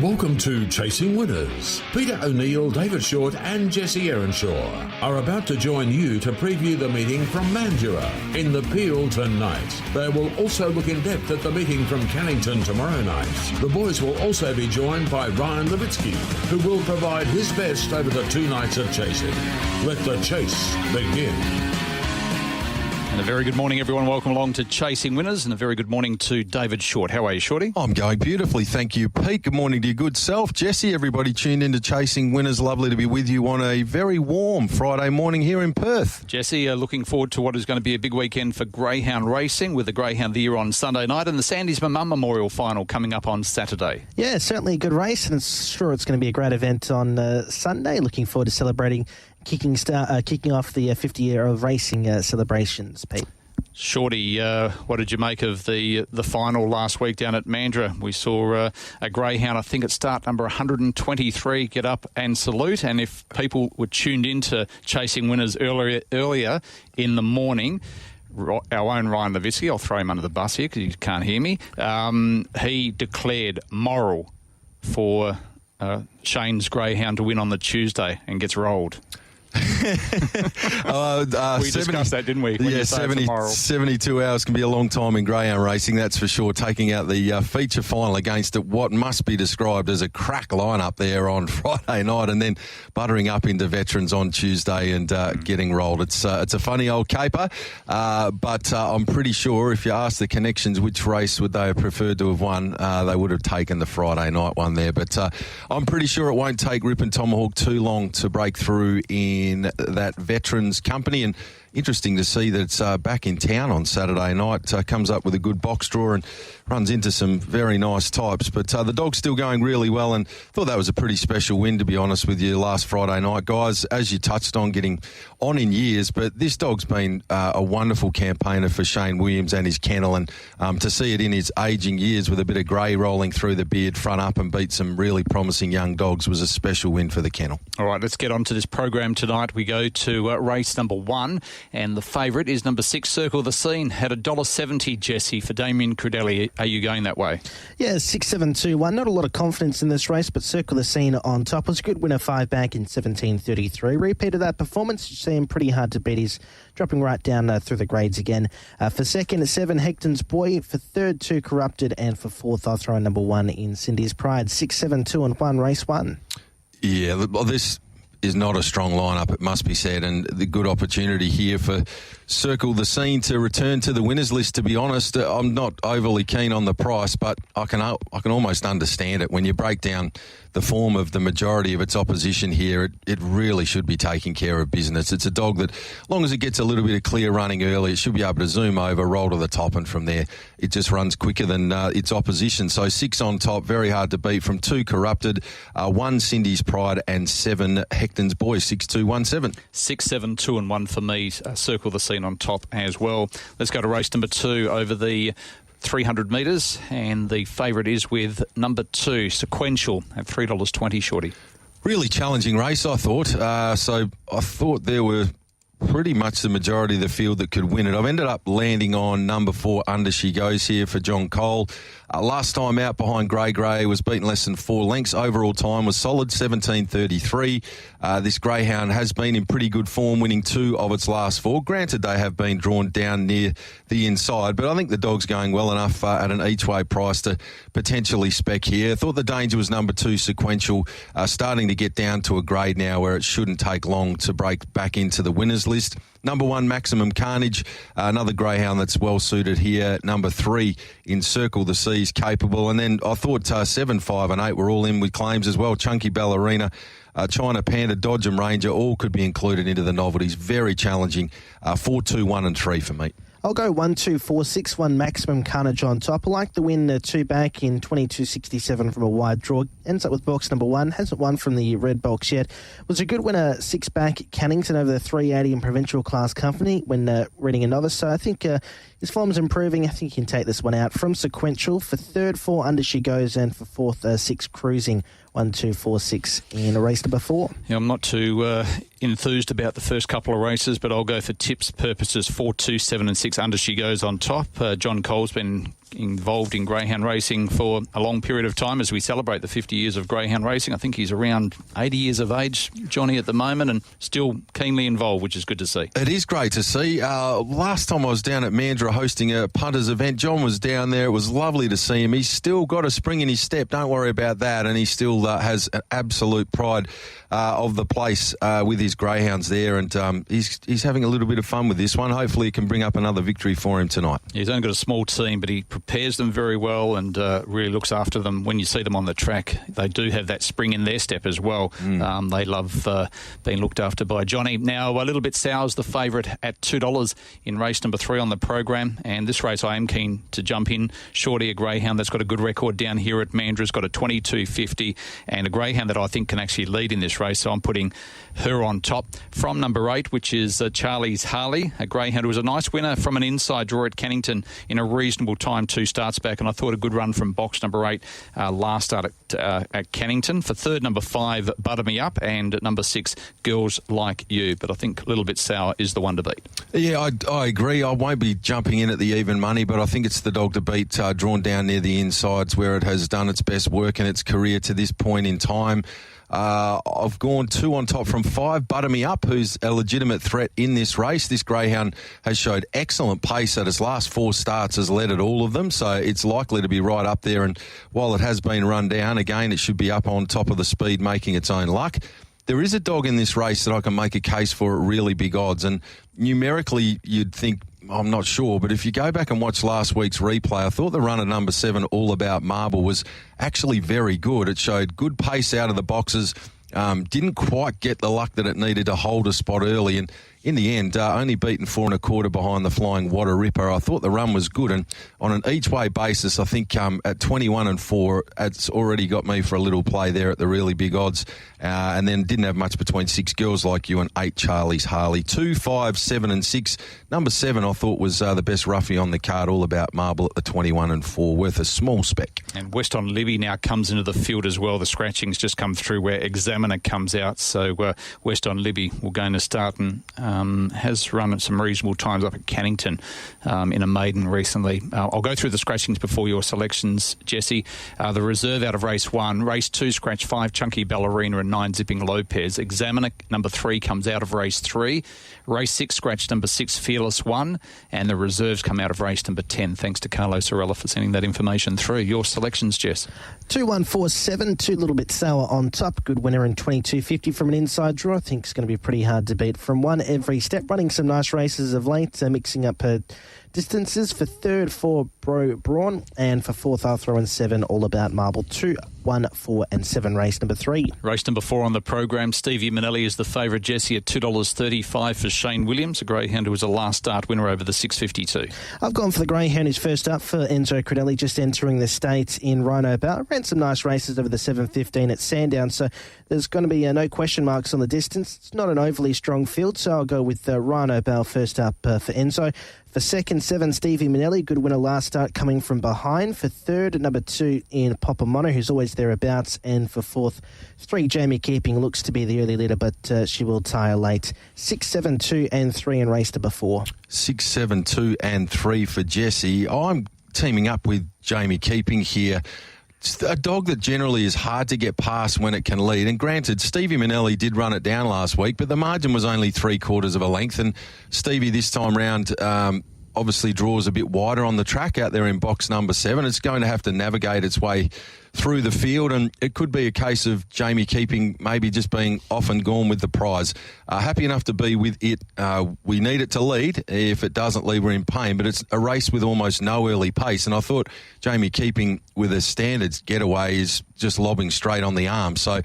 Welcome to Chasing Winners. Peter O'Neill, David Shortte and Jesse Erenshaw are about to join you to preview the meeting from Mandurah in the Peel tonight. They will also look in depth at the meeting from Cannington tomorrow night. The boys will also be joined by Ryan Levitsky, who will provide his best over the 2 nights of chasing. Let the chase begin. And a very good morning, everyone. Welcome along to Chasing Winners, and a very good morning to David Shortte. How are you, Shorty? I'm going beautifully, thank you, Pete. Good morning to your good self. Jesse, everybody tuned into Chasing Winners. Lovely to be with you on a very warm Friday morning here in Perth. Jesse, looking forward to what is going to be a big weekend for greyhound racing, with the Greyhound of the Year on Sunday night and the Sandi's Mum Memorial Final coming up on Saturday. Yeah, certainly a good race, and it's going to be a great event on Sunday. Looking forward to celebrating, kicking off the 50-year of racing celebrations, Pete. Shorty, what did you make of the final last week down at Mandurah? We saw a greyhound, I think at start number 123, get up and salute. And if people were tuned into Chasing Winners earlier in the morning, our own Ryan Levitsky, I'll throw him under the bus here because you can't hear me, he declared moral for Shane's greyhound to win on the Tuesday and gets rolled. We discussed that, didn't we? Yeah, 72 hours can be a long time in greyhound racing, that's for sure. Taking out the feature final against what must be described as a crack lineup there on Friday night, and then buttering up into veterans on Tuesday and getting rolled. It's a funny old caper, but I'm pretty sure if you ask the connections which race would they have preferred to have won, they would have taken the Friday night one there. But I'm pretty sure it won't take Rip and Tomahawk too long to break through in that veterans company, and interesting to see that it's back in town on Saturday night. Comes up with a good box draw and runs into some very nice types. But the dog's still going really well, and thought that was a pretty special win, to be honest with you, last Friday night. Guys, as you touched on, getting on in years, but this dog's been a wonderful campaigner for Shane Williams and his kennel, and to see it in his ageing years with a bit of grey rolling through the beard front up and beat some really promising young dogs was a special win for the kennel. All right, let's get on to this program tonight. We go to race number 1, and the favourite is number 6, Circle the Scene, at $1.70, Jesse, for Damien Crudelli. Are you going that way? Yeah, 6-7-2-1. Not a lot of confidence in this race, but Circle the Scene on top. Was a good winner 5 back in 17.33. Repeat of that performance. You see him pretty hard to beat. He's dropping right down through the grades again. For second, 7, Hecton's Boy. For third, 2, Corrupted. And for fourth, I'll throw in number 1 in Cindy's Pride. 6-7-2-1, race 1. Yeah, well, this is not a strong lineup, it must be said, and the good opportunity here for Circle the Scene to return to the winners list. To be honest, I'm not overly keen on the price, but I can almost understand it. When you break down the form of the majority of its opposition here, it really should be taking care of business. It's a dog that, as long as it gets a little bit of clear running early, it should be able to zoom over, roll to the top, and from there it just runs quicker than its opposition. So 6 on top, very hard to beat, from 2, Corrupted, 1, Cindy's Pride, and 7, Hecton's Boy. 6-2-1-7. 6-7-2-1 for me. Circle the Scene on top as well. Let's go to race number 2 over the 300 metres, and the favourite is with number 2, Sequential, at $3.20, Shorty. Really challenging race, I thought. So I thought there were pretty much the majority of the field that could win it. I've ended up landing on number 4, Under She Goes here for John Cole. Last time out behind Grey was beaten less than 4 lengths. Overall time was solid, 17.33. This greyhound has been in pretty good form, winning 2 of its last 4. Granted, they have been drawn down near the inside, but I think the dog's going well enough at an each-way price to potentially spec here. I thought the danger was number 2, Sequential, starting to get down to a grade now where it shouldn't take long to break back into the winners list. Number 1, Maximum Carnage, another greyhound that's well suited here. Number 3, Encircle the Seas, capable. And then I thought 7, 5 and 8 were all in with claims as well. Chunky Ballerina, China Panda, Dodge and Ranger, all could be included into the novelties. Very challenging. 4, 2, 1 and 3 for me. I'll go 1, 2, 4, 6, 1, Maximum Carnage on top. I like the win 2 back in 22.67 from a wide draw. Ends up with box number 1. Hasn't won from the red box yet. Was a good winner 6 back, Cannington, over the 380 in Provincial Class Company when reading a novice. So I think his form's improving. I think he can take this one out. From Sequential, for third, 4, Under She Goes, and for fourth, 6, Cruising. 1, 2, 4, 6 in race number 4. Yeah, I'm not too enthused about the first couple of races, but I'll go for tips purposes 4, 2, 7 and 6. Under She Goes on top. John Cole's been involved in greyhound racing for a long period of time as we celebrate the 50 years of greyhound racing. I think he's around 80 years of age, Johnny, at the moment, and still keenly involved, which is good to see. It is great to see. Last time I was down at Mandurah hosting a punters event, John was down there. It was lovely to see him. He's still got a spring in his step. Don't worry about that. And he still has an absolute pride of the place with his greyhounds there. And he's having a little bit of fun with this one. Hopefully it can bring up another victory for him tonight. He's only got a small team, but he prepares them very well and really looks after them. When you see them on the track, they do have that spring in their step as well. They love being looked after by Johnny. Now, a little bit sour's the favourite at $2 in race number 3 on the program. And this race I am keen to jump in. Shorty, a greyhound that's got a good record down here at Mandra's, got a 22.50, and a greyhound that I think can actually lead in this race. So I'm putting her on top. From number 8, which is Charlie's Harley, a greyhound who was a nice winner from an inside draw at Cannington in a reasonable time 2 starts back, and I thought a good run from box number 8 last start at Cannington. For third, number 5, Butter Me Up, and at number 6, Girls Like You. But I think a little bit sour is the one to beat. Yeah, I agree. I won't be jumping in at the even money, but I think it's the dog to beat, drawn down near the insides where it has done its best work in its career to this point in time. I've gone 2 on top from 5, Butter Me Up, who's a legitimate threat in this race. This greyhound has showed excellent pace at its last 4 starts, has led at all of them, so it's likely to be right up there. And while it has been run down, again, it should be up on top of the speed, making its own luck. There is a dog in this race that I can make a case for at really big odds, and numerically you'd think, I'm not sure, but if you go back and watch last week's replay, I thought the run at number 7, All About Marble, was actually very good. It showed good pace out of the boxes, didn't quite get the luck that it needed to hold a spot early, and in the end, only beaten 4 1/4 behind the Flying Water Ripper. I thought the run was good, and on an each-way basis, I think at 21 4, it's already got me for a little play there at the really big odds, and then didn't have much between 6, Girls Like You, and 8, Charlie's Harley. 2, 5, 7 and 6. Number 7, I thought, was the best roughie on the card, All About Marble at the 21 4, worth a small spec. And West on Libby now comes into the field as well. The scratchings just come through where Examiner comes out, so West on Libby will gain a start and has run at some reasonable times up at Cannington in a maiden recently. I'll go through the scratchings before your selections, Jesse. The reserve out of race 1. Race 2, scratch 5, Chunky Ballerina and 9, Zipping Lopez. Examiner, number 3, comes out of race 3. Race 6, scratch number 6, Fearless 1. And the reserves come out of race number 10. Thanks to Carlos Orella for sending that information through. Your selections, Jess. 2, 1, 4, 7, 2 little bit sour on top. Good winner in 22.50 from an inside draw. I think it's going to be pretty hard to beat from 1 every step. Running some nice races of late, mixing up her distances. For third, 4, Brawn, and for fourth, I'll throw in 7, All About Marble. 2, 1, 4 and 7, race number 3. Race number 4 on the program. Stevie Manelli is the favourite, Jesse, at $2.35 for Shane Williams, a greyhound who was a last start winner over the 6.52. I've gone for the greyhound who's first up for Enzo Credelli, just entering the States in Rhino Bell. Ran some nice races over the 7.15 at Sandown, so there's going to be no question marks on the distance. It's not an overly strong field, so I'll go with Rhino Bell first up for Enzo. For second, 7, Stevie Manelli, good winner last start coming from behind. For third, number 2 in Papa Mono, who's always thereabouts. And for fourth, 3, Jamie Keeping, looks to be the early leader, but she will tire late. 6, 7, 2 and 3 in race number 4. 6, 7, 2 and 3 for Jesse. I'm teaming up with Jamie Keeping here. It's a dog that generally is hard to get past when it can lead. And granted, Stevie Manelli did run it down last week, but the margin was only 3/4 of a length. And Stevie this time round obviously draws a bit wider on the track out there in box number 7. It's going to have to navigate its way through the field, and it could be a case of Jamie Keeping maybe just being off and gone with the prize. Happy enough to be with it. We need it to lead. If it doesn't lead, we're in pain, but it's a race with almost no early pace, and I thought Jamie Keeping with a standards getaway is just lobbing straight on the arm. So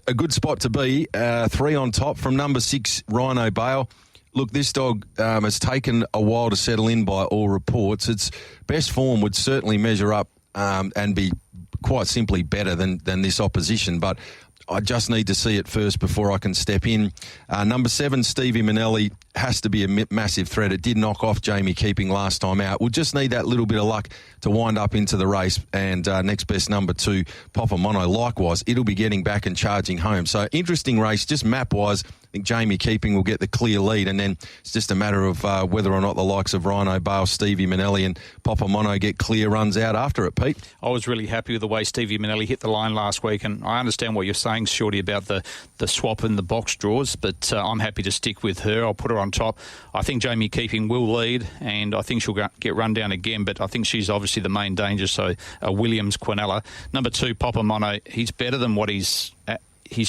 a good spot to be. 3 on top from number 6, Rhino Bale. Look, this dog has taken a while to settle in by all reports. Its best form would certainly measure up and be quite simply better than this opposition, but I just need to see it first before I can step in. Number 7, Stevie Manelli, has to be a massive threat. It did knock off Jamie Keeping last time out. We'll just need that little bit of luck to wind up into the race. And next best, number 2, Papa Mono, likewise, it'll be getting back and charging home. So interesting race, just map-wise. think Jamie Keeping will get the clear lead, and then it's just a matter of whether or not the likes of Rhino Bale, Stevie Manelli and Papa Mono get clear runs out after it, Pete. I was really happy with the way Stevie Manelli hit the line last week, and I understand what you're saying, Shorty, about the swap in the box draws, but I'm happy to stick with her. I'll put her on top. I think Jamie Keeping will lead, and I think she'll get run down again, but I think she's obviously the main danger, so Williams Quinella. Number 2, Papa Mono, he's better than what he's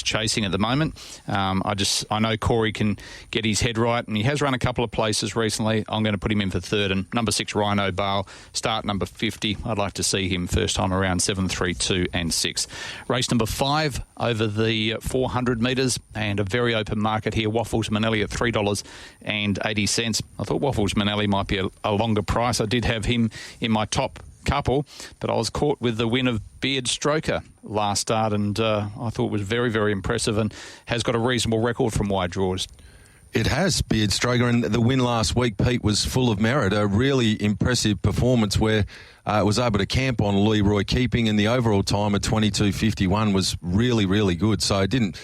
chasing at the moment. I know Corey can get his head right, and he has run a couple of places recently. I'm going to put him in for 3rd. And number 6, Rhino Bale, start number 50. I'd like to see him first time around 7, 3, 2 and 6. Race number 5 over the 400 metres, and a very open market here. Waffles Manelli at $3.80. I thought Waffles Manelli might be a longer price. I did have him in my top couple, but I was caught with the win of Beard Stroker last start, and I thought it was very, very impressive and has got a reasonable record from wide draws. It has, Beard Stroker, and the win last week, Pete, was full of merit. A really impressive performance where it was able to camp on Leroy Keeping, and the overall time of 22.51 was really, really good. So it didn't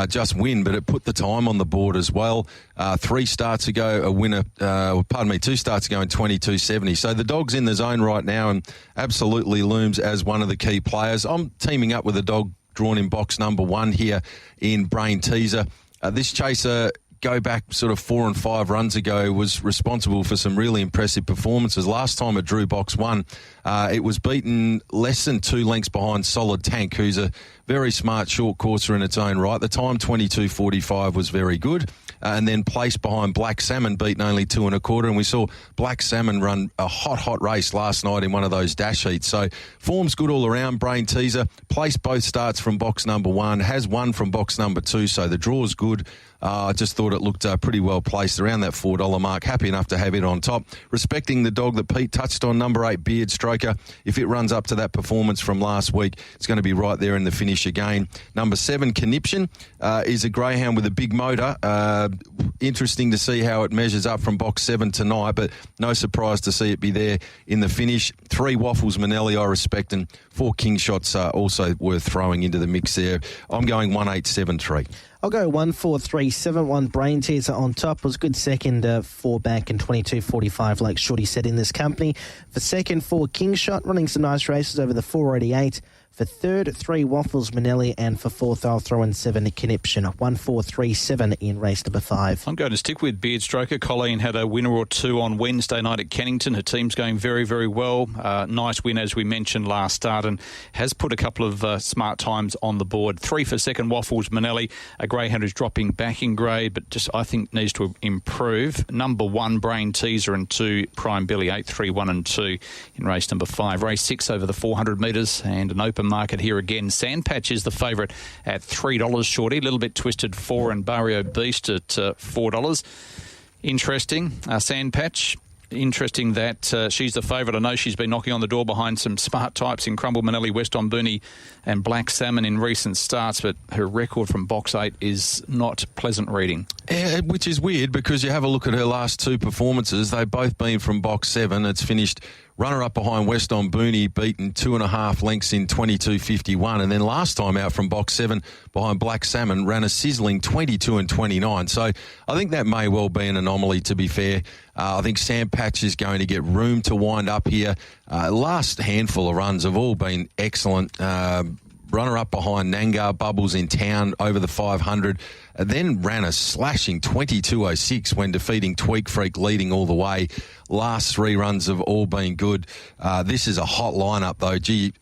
just win, but it put the time on the board as well. 2 starts ago in 22.70. So the dog's in the zone right now and absolutely looms as one of the key players. I'm teaming up with a dog drawn in box number 1 here in Brain Teaser. This chaser, go back sort of 4 and 5 runs ago, was responsible for some really impressive performances. Last time it drew box 1, it was beaten less than 2 lengths behind Solid Tank, who's a very smart short courser in its own right. The time 22.45 was very good. And then placed behind Black Salmon, beaten only 2 1/4. And we saw Black Salmon run a hot race last night in one of those dash heats. So form's good all around. Brain Teaser placed both starts from box number 1, has one from box number 2. So the draw's good. I just thought it looked pretty well placed around that $4 mark. Happy enough to have it on top. Respecting the dog that Pete touched on, number 8, Beard Stroker. If it runs up to that performance from last week, it's going to be right there in the finish again. Number 7, Conniption, is a greyhound with a big motor. Interesting to see how it measures up from box 7 tonight, but no surprise to see it be there in the finish. 3, Waffles Manelli, I respect, and 4, King Shots are also worth throwing into the mix there. I'm going 1, 8, 7, 3. I'll go 1, 4, 3, 7, 1. Brain Teaser on top. Was good second, 4 back in 22.45, like Shorty said, in this company. For second, 4, King Shot, running some nice races over the 488. For third, 3, Waffles Manelli, and for fourth, I'll throw in 7, Conniption. 1, 4, 3, 7 in race number 5. I'm going to stick with Beard Stroker. Colleen had a winner or 2 on Wednesday night at Kennington. Her team's going very, very well. Nice win, as we mentioned last start, and has put a couple of smart times on the board. 3 for second, Waffles Manelli, a greyhound who's dropping back in grade, but just I think needs to improve. Number 1, Brain Teaser, and 2, Prime Billy, 8, 3, 1 and 2 in race number 5. Race 6 over the 400 metres, and an open market here again. Sandpatch is the favourite at $3, Shorty. A little bit twisted 4, and Barrio Beast at $4. Interesting. Sandpatch. Interesting that she's the favourite. I know she's been knocking on the door behind some smart types in Crumble Manelli, West on Booney and Black Salmon in recent starts, but her record from box 8 is not pleasant reading. Yeah, which is weird because you have a look at her last 2 performances. They've both been from box 7. It's finished runner-up behind West on Booney, beaten 2.5 lengths in 22.51. And then last time out from box 7 behind Black Salmon, ran a sizzling 22 and 29. So I think that may well be an anomaly, to be fair. I think Sandpatch is going to get room to wind up here. Last handful of runs have all been excellent. Runner-up behind Nangar Bubbles in town over the 500, then ran a slashing 22.06 when defeating Tweak Freak, leading all the way. Last 3 runs have all been good. This is a hot lineup, though. Gee,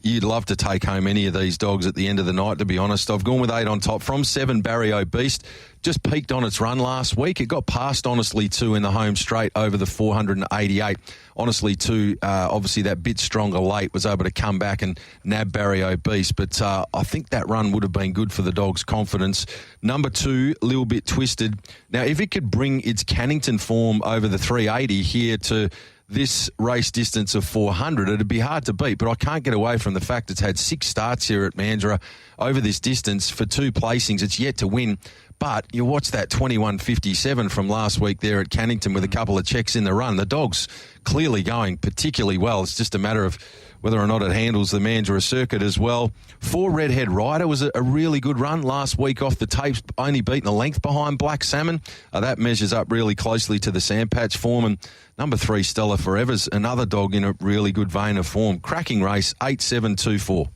you'd love to take home any of these dogs at the end of the night, to be honest. I've gone with 8 on top. From 7, Barrio Beast. Just peaked on its run last week. It got past Honestly 2 in the home straight over the 488. Honestly 2, obviously that bit stronger late, was able to come back and nab Barrio Beast. But I think that run would have been good for the dog's confidence. Number 2, a little bit twisted. Now, if it could bring its Cannington form over the 380 here to this race distance of 400, it'd be hard to beat, but I can't get away from the fact it's had 6 starts here at Mandurah over this distance for 2 placings. It's yet to win, but you watch that 21.57 from last week there at Cannington with a couple of checks in the run. The dog's clearly going particularly well. It's just a matter of whether or not it handles the Mandurah circuit as well. 4 Redhead Rider was a really good run last week off the tapes, only beaten a length behind Black Salmon. That measures up really closely to the Sandpatch form. And number 3, Stella Forever's another dog in a really good vein of form. Cracking race, 8-7-2-4.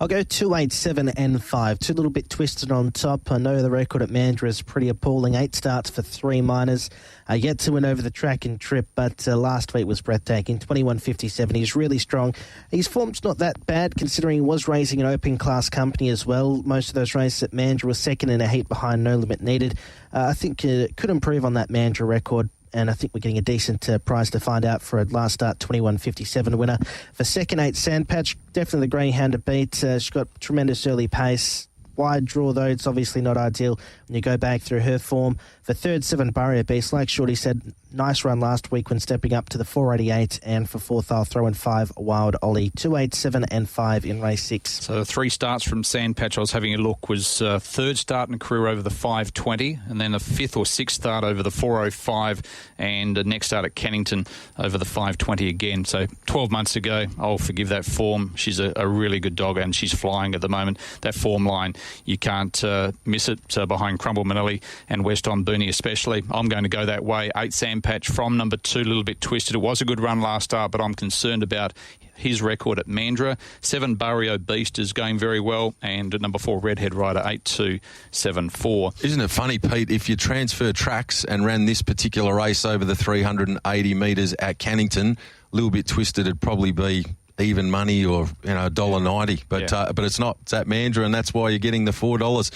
I'll go 2, 8, 7 and 5. 2 little bit twisted on top. I know the record at Mandurah is pretty appalling. 8 starts for 3 minors. Yet to win over the track and trip, but last week was breathtaking. 21.57. He's really strong. His form's not that bad considering he was racing an open class company as well. Most of those races at Mandurah were second in a heat behind No Limit Needed. I think could improve on that Mandurah record. And I think we're getting a decent prize to find out for a last start 21.57 winner. For second 8, Sandpatch, definitely the greyhound to beat. She's got tremendous early pace. Wide draw, though, it's obviously not ideal when you go back through her form. For third, 7, Barrier Beast. Like Shorty said, nice run last week when stepping up to the 488. And for fourth, I'll throw in 5, Wild Ollie. 2, 8, 7 and 5 in race 6. So 3 starts from Sandpatch, I was having a look, was third start in a career over the 520, and then a 5th or 6th start over the 405, and a next start at Kennington over the 520 again. So 12 months ago, I'll forgive that form. She's a really good dog, and she's flying at the moment. That form line, you can't miss it behind Crumble Manelli and West on Booney especially. I'm going to go that way. 8 Sandpatch from number 2, a little bit twisted. It was a good run last start, but I'm concerned about his record at Mandurah. 7 Barrio Beast is going very well, and number 4 Redhead Rider 8-2-7-4. Isn't it funny, Pete, if you transfer tracks and ran this particular race over the 380 metres at Cannington, a little bit twisted, it'd probably be even money or $1.90, but it's not. It's at Mandurah, and that's why you're getting the $4.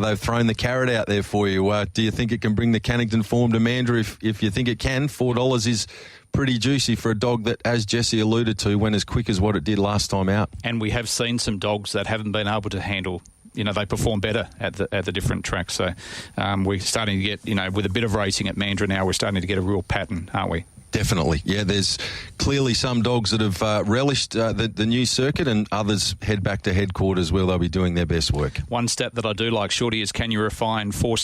They've thrown the carrot out there for you. Do you think it can bring the Cannington form to Mandurah? If you think it can, $4 is pretty juicy for a dog that, as Jesse alluded to, went as quick as what it did last time out. And we have seen some dogs that haven't been able to handle. They perform better at the different tracks. So we're starting to get, with a bit of racing at Mandurah now, we're starting to get a real pattern, aren't we? Definitely. Yeah, there's clearly some dogs that have relished the new circuit, and others head back to headquarters where they'll be doing their best work. One stat that I do like, Shorty, is can you refine 4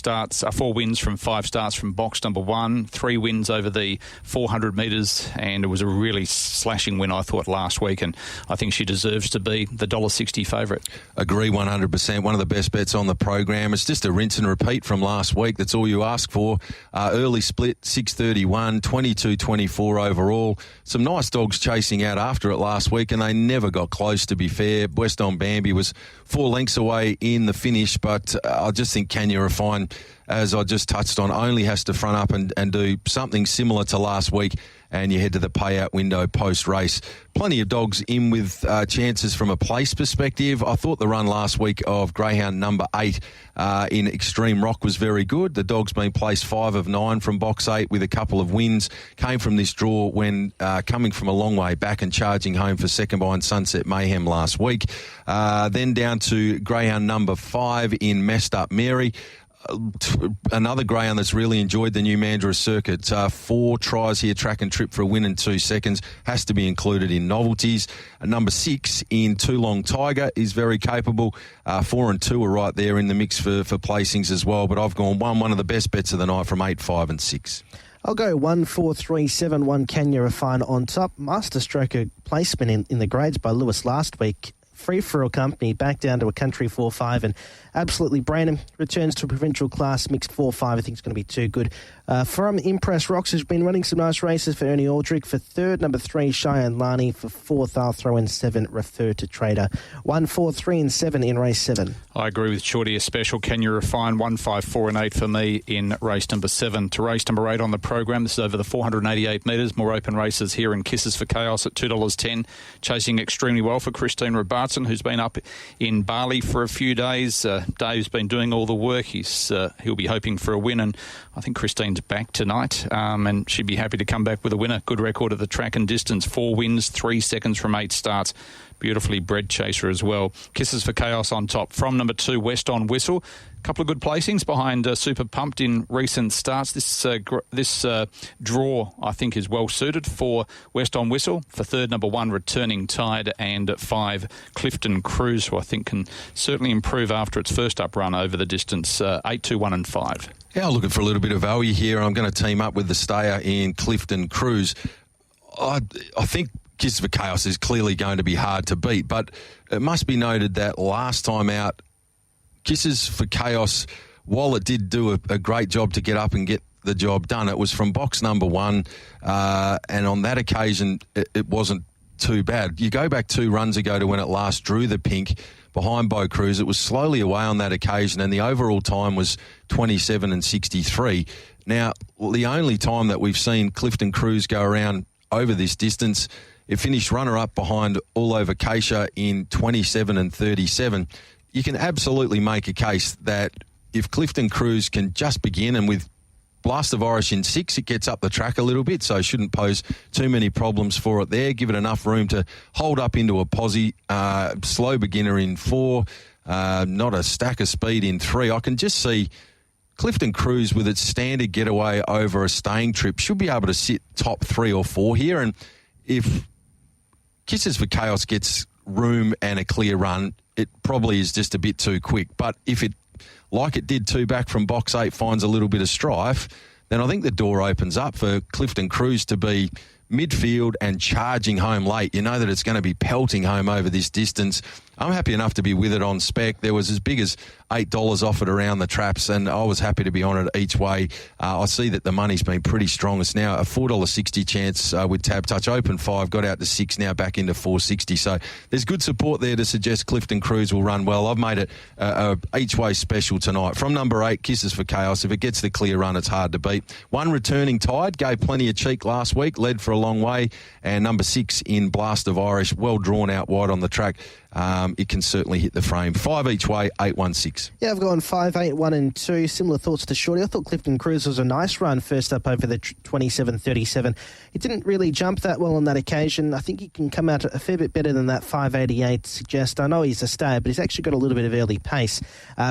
wins from 5 starts from box number 1, 3 wins over the 400 metres, and it was a really slashing win, I thought, last week, and I think she deserves to be the $1.60 favourite. Agree 100%. One of the best bets on the program. It's just a rinse and repeat from last week. That's all you ask for. Early split, 6.31, 22.24 overall. Some nice dogs chasing out after it last week, and they never got close, to be fair. West on Bambi was 4 lengths away in the finish, but I just think Can You Refine, as I just touched on, only has to front up and do something similar to last week, and you head to the payout window post-race. Plenty of dogs in with chances from a place perspective. I thought the run last week of greyhound number 8 in Extreme Rock was very good. The dog's been placed 5 of 9 from box 8 with a couple of wins. Came from this draw when coming from a long way back and charging home for second behind Sunset Mayhem last week. Then down to greyhound number 5 in Messed Up Mary. Another greyhound that's really enjoyed the new Mandurah circuit. 4 tries here, track and trip for a win in 2 seconds. Has to be included in novelties. Number 6 in Too Long Tiger is very capable. 4 and 2 are right there in the mix for placings as well. But I've gone one of the best bets of the night from 8, 5 and 6. I'll go 1, 4, 3, 7, 1 Can You Refine on top. Master stroker placement in the grades by Lewis last week. Free for a company, back down to a country 4-5, and absolutely Brandon returns to a provincial class mixed 4-5. I think it's going to be too good. From Impress Rocks, has been running some nice races for Ernie Aldrich. For third, number 3, Cheyenne Lani. For fourth, I'll throw in 7, Refer to Trader. 1, 4, 3 and 7 in race 7. I agree with Shorty. A special Can You Refine 1, 5, 4 and 8 for me in race number 7. To race number 8 on the program, this is over the 488 metres. More open races here in Kisses for Chaos at $2.10. Chasing extremely well for Christine Robertson, who's been up in Bali for a few days. Dave's been doing all the work. He'll be hoping for a win, and I think Christine's back tonight, and she'd be happy to come back with a winner. Good record at the track and distance. 4 wins, 3 seconds from 8 starts. Beautifully bred chaser as well. Kisses for Chaos on top. From number 2, West on Whistle. Couple of good placings behind Super Pumped in recent starts. This draw, I think, is well suited for West on Whistle. For third, number 1, Returning Tide, and 5, Clifton Cruise, who I think can certainly improve after its first up run over the distance. 8, 2, 1 and 5. Yeah, I'm looking for a little bit of value here. I'm going to team up with the stayer in Clifton Cruise. I think Kisses for Chaos is clearly going to be hard to beat. But it must be noted that last time out, Kisses for Chaos, while it did do a great job to get up and get the job done, it was from box number 1, and on that occasion, it wasn't too bad. You go back 2 runs ago to when it last drew the pink behind Beau Cruz. It was slowly away on that occasion, and the overall time was 27 and 63. Now, the only time that we've seen Clifton Cruz go around over this distance, it finished runner-up behind All Over Keisha in 27 and 37. You can absolutely make a case that if Clifton Cruz can just begin, and with Blast of Irish in 6, it gets up the track a little bit, so shouldn't pose too many problems for it there. Give it enough room to hold up into a posse. Slow beginner in 4, not a stack of speed in 3. I can just see Clifton Cruz with its standard getaway over a staying trip should be able to sit top 3 or 4 here. And if Kisses for Chaos gets room and a clear run, it probably is just a bit too quick. But if it, like it did 2 back from box 8, finds a little bit of strife, then I think the door opens up for Clifton Cruz to be midfield and charging home late. You know that it's going to be pelting home over this distance. I'm happy enough to be with it on spec. There was as big as $8 offered around the traps, and I was happy to be on it each way. I see that the money's been pretty strong. It's now a $4.60 chance with Tab Touch. Open 5, got out to 6, now back into $4.60. So there's good support there to suggest Clifton Cruz will run well. I've made it a each way special tonight. From number 8, Kisses for Chaos. If it gets the clear run, it's hard to beat. 1 returning Tide, gave plenty of cheek last week, led for a long way. And number 6 in Blast of Irish, well drawn out wide on the track. It can certainly hit the frame. 5 each way, 8-1-6. Yeah, I've gone 5, 8, 1 and 2. Similar thoughts to Shorty. I thought Clifton Cruz was a nice run first up over the 27.37. It didn't really jump that well on that occasion. I think he can come out a fair bit better than that 5.88 suggests. I know he's a stayer, but he's actually got a little bit of early pace.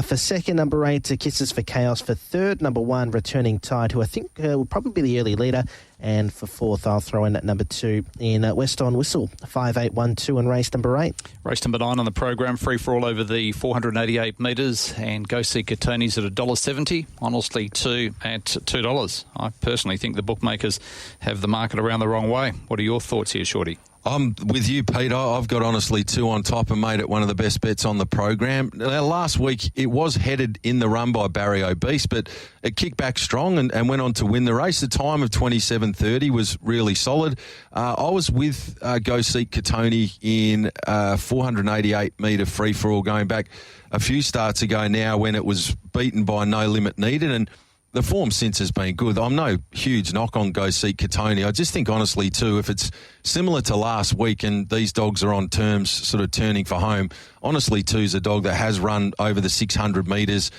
For second, number 8, Kisses for Chaos. For third, number 1, Returning Tide, who I think will probably be the early leader. And for fourth, I'll throw in at number 2 in West On Whistle, 5, 8, 1, 2 and race number 8. Race number 9 on the program, free for all over the 488 metres, and Go See Katoni's at $1.70, Honestly 2 at $2. I personally think the bookmakers have the market around the wrong way. What are your thoughts here, Shorty? I'm with you, Peter. I've got Honestly 2 on top and made it one of the best bets on the program. Now, last week, it was headed in the run by Barry O'Beast, but it kicked back strong and went on to win the race. The time of 27.30 was really solid. I was with Go Seek Katoni in 488-metre free-for-all going back a few starts ago now when it was beaten by No Limit Needed, and the form since has been good. I'm no huge knock on Go Seek Katoni. I just think, honestly, too, if it's similar to last week and these dogs are on terms sort of turning for home, Honestly, too, is a dog that has run over the 600 metres,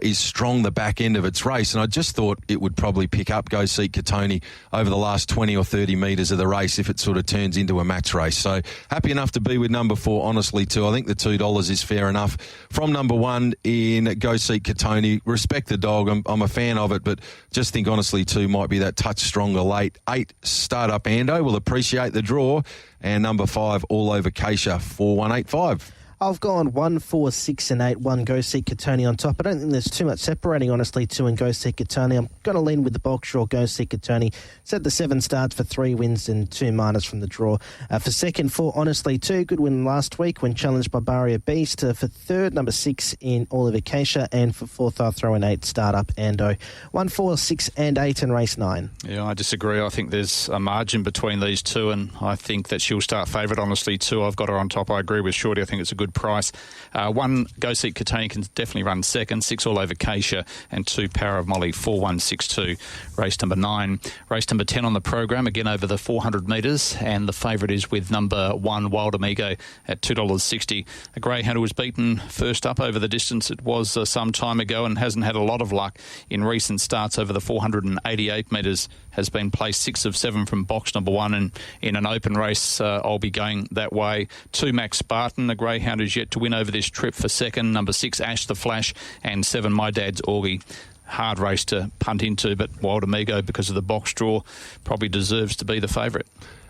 is strong the back end of its race, and I just thought it would probably pick up Go Seek Katoni over the last 20 or 30 metres of the race if it sort of turns into a match race. So happy enough to be with number 4, Honestly, too. I think the $2 is fair enough. From number 1 in Go Seek Katoni, respect the dog. I'm a fan of it, but just think Honestly, too, might be that touch stronger late. 8, Startup Ando will appreciate the draw, and number 5, All Over Keisha, 4-1-8-5. I've gone 1, 4, 6 and 8, 1 Go Seek Katoni on top. I don't think there's too much separating, honestly, 2 and Go Seek Katoni. I'm going to lean with the box draw, Go Seek Katoni. Set the 7 starts for 3 wins and 2 minors from the draw. For second, 4, Honestly 2. Good win last week when challenged by Barrier Beast. For third, number 6 in All Over Keisha. And for fourth, I'll throw in 8, Startup Ando. 1, 4, 6 and 8 and race 9. Yeah, I disagree. I think there's a margin between these two, and I think that she'll start favourite, Honestly 2. I've got her on top. I agree with Shorty. I think it's a good price. 1, Go Seek Katoni can definitely run second. 6, All Over Keisha, and 2, Power of Molly, 4-1-6-2. Race number 9. Race number 10 on the program, again over the 400 metres, and the favourite is with number 1, Wild Amigo, at $2.60. A greyhound who was beaten first up over the distance. It was some time ago and hasn't had a lot of luck in recent starts over the 488 metres. Has been placed 6 of 7 from box number 1, and in an open race, I'll be going that way. 2, Max Spartan, a greyhound who's yet to win over this trip, for second. Number 6, Ash the Flash, and 7, My Dad's Augie. Hard race to punt into, but Wild Amigo, because of the box draw, probably deserves to be the favourite.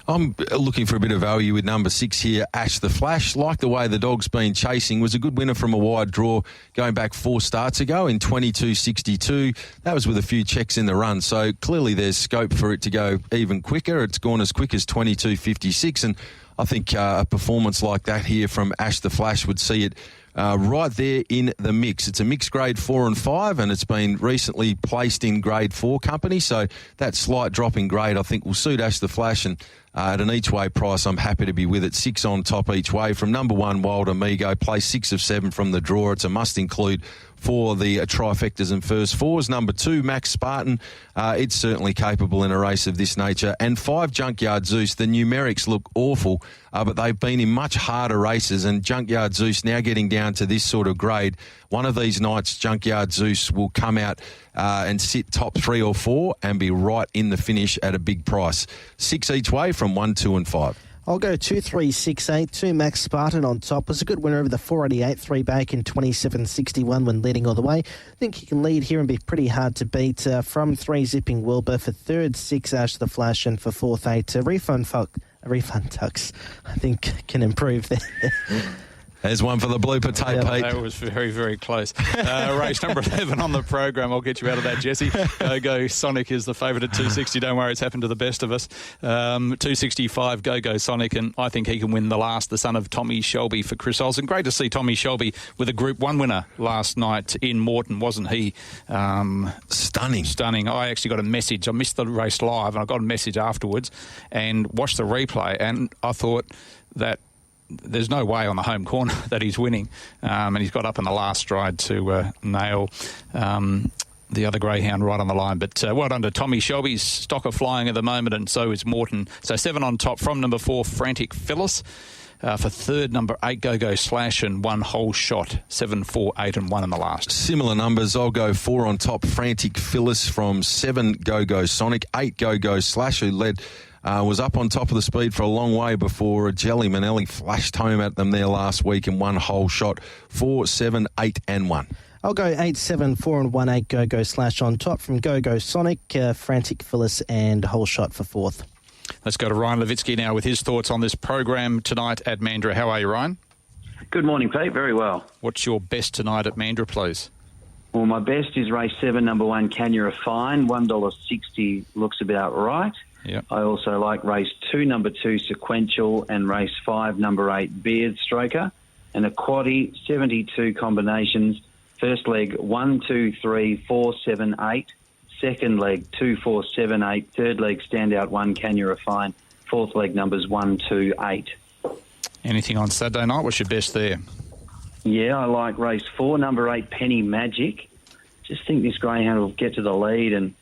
I'm looking for a bit of value with number 6 here, Ash the Flash. Like the way the dog's been chasing, was a good winner from a wide draw going back 4 starts ago in 22.62. That was with a few checks in the run, so clearly there's scope for it to go even quicker. It's gone as quick as 22.56, and I think a performance like that here from Ash the Flash would see it right there in the mix. It's a mixed grade 4 and 5, and it's been recently placed in grade 4 company, so that slight drop in grade I think will suit Ash the Flash, and at an each way price I'm happy to be with it. 6 on top each way from number 1 Wild Amigo, place 6 of 7 from the draw. It's a must include for the trifectas and first fours. Number 2 Max Spartan, it's certainly capable in a race of this nature. And 5 Junkyard Zeus, the numerics look awful, but they've been in much harder races, and Junkyard Zeus now getting down to this sort of grade. One of these nights Junkyard Zeus will come out and sit top 3 or 4 and be right in the finish at a big price. 6 each way from 1, 2 and 5. I'll go 2, 3, 6, 8. 2 Max Spartan on top. Was a good winner over the 488, 3 back in 27.61 when leading all the way. I think he can lead here and be pretty hard to beat. From 3 Zipping Wilbur, for third 6 Ash the Flash, and for fourth 8 Refund Tux. I think can improve there. There's one for the blooper tape, Pete. That was very, very close. Race number 11 on the program. I'll get you out of that, Jesse. Go Sonic is the favourite at 260. Don't worry, it's happened to the best of us. 265, Go Sonic, and I think he can win the last, the son of Tommy Shelby for Chris Olsen. Great to see Tommy Shelby with a Group 1 winner last night in Moreton, wasn't he? Stunning. I actually got a message. I missed the race live, and I got a message afterwards and watched the replay, and I thought that there's no way on the home corner that he's winning, and he's got up in the last stride to nail the other greyhound right on the line. But well done to Tommy Shelby's stock of flying at the moment, and so is Morton. So 7 on top from number 4 Frantic Phyllis. For third, number 8 Go Slash, and 1 Whole Shot. 7, 4, 8 and 1 in the last. Similar numbers. I'll go 4 on top Frantic Phyllis from 7 Go Sonic, 8 Go Slash, who led was up on top of the speed for a long way before Jelly Manelli flashed home at them there last week, in 1 Whole Shot. 4, 7, 8 and 1. I'll go 8, 7, 4 and 1, 8 Go Slash on top from Go Sonic, Frantic Phyllis and Whole Shot for fourth. Let's go to Ryan Levitsky now with his thoughts on this program tonight at Mandurah. How are you, Ryan? Good morning, Pete. Very well. What's your best tonight at Mandurah, please? Well, my best is race 7, number 1, Can You Refine? $1.60 looks about right. Yep. I also like race 2, number 2, Sequential, and race 5, number 8, Beard Stroker. And a quaddie, 72 combinations. First leg, 1, 2, 3, 4, 7, 8. Second leg, 2, 4, 7, 8. Third leg, Standout 1, Can You Refine? Fourth leg, numbers 1, 2, 8. Anything on Saturday night? What's your best there? Yeah, I like race 4, number 8, Penny Magic. Just think this greyhound will get to the lead, and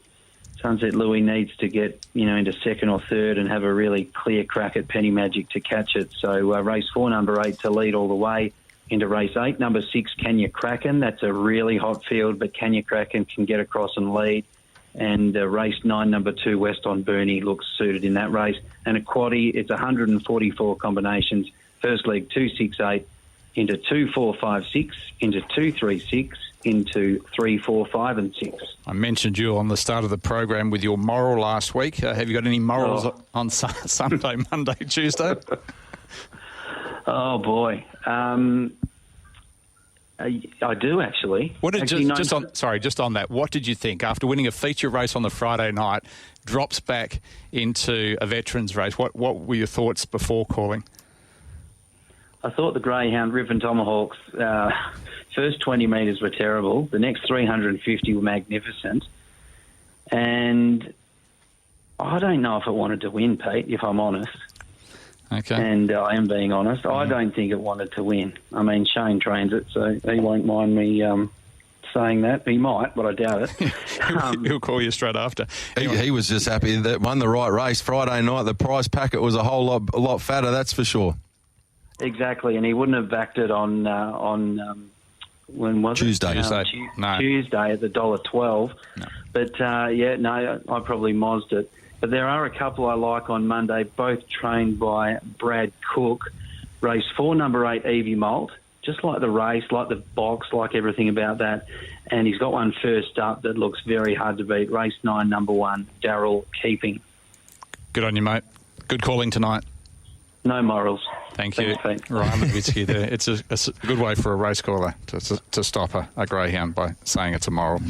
Sunset Louis needs to get, into second or third and have a really clear crack at Penny Magic to catch it. So race 4, number 8 to lead all the way into race 8. Number 6, Kenya Kraken. That's a really hot field, but Kenya Kraken can get across and lead. And race 9, number 2, West on Burnie looks suited in that race. And a quaddie, it's 144 combinations. First leg, 2, 6, 8, into 2, 4, 5, 6, into 2, 3, 6, into 3, 4, 5 and 6. I mentioned you on the start of the program with your moral last week. Have you got any morals on Sunday, Monday, Tuesday? Oh, boy. I do, actually. What did just on that, what did you think after winning a feature race on the Friday night, drops back into a veterans race? What were your thoughts before calling? I thought the greyhound Rip and Tomahawks first 20 metres were terrible. The next 350 were magnificent. And I don't know if it wanted to win, Pete, if I'm honest. Okay. And I am being honest. I don't think it wanted to win. I mean, Shane trains it, so he won't mind me saying that. He might, but I doubt it. He'll call you straight after. Anyway. He was just happy that won the right race Friday night. The prize packet was a lot fatter, that's for sure. Exactly, and he wouldn't have backed it on when was Tuesday. it? No. Tuesday at the $1.12. No. But I probably mozzed it. But there are a couple I like on Monday, both trained by Brad Cook. Race 4, number 8, Evie Malt. Just like the race, like the box, like everything about that. And he's got one first up that looks very hard to beat. Race 9, number 1, Darryl Keeping. Good on you, mate. Good calling tonight. No morals. Thank you. Thanks, Pete. Right, I'm with you there. It's a good way for a race caller to stop a greyhound by saying it's immoral.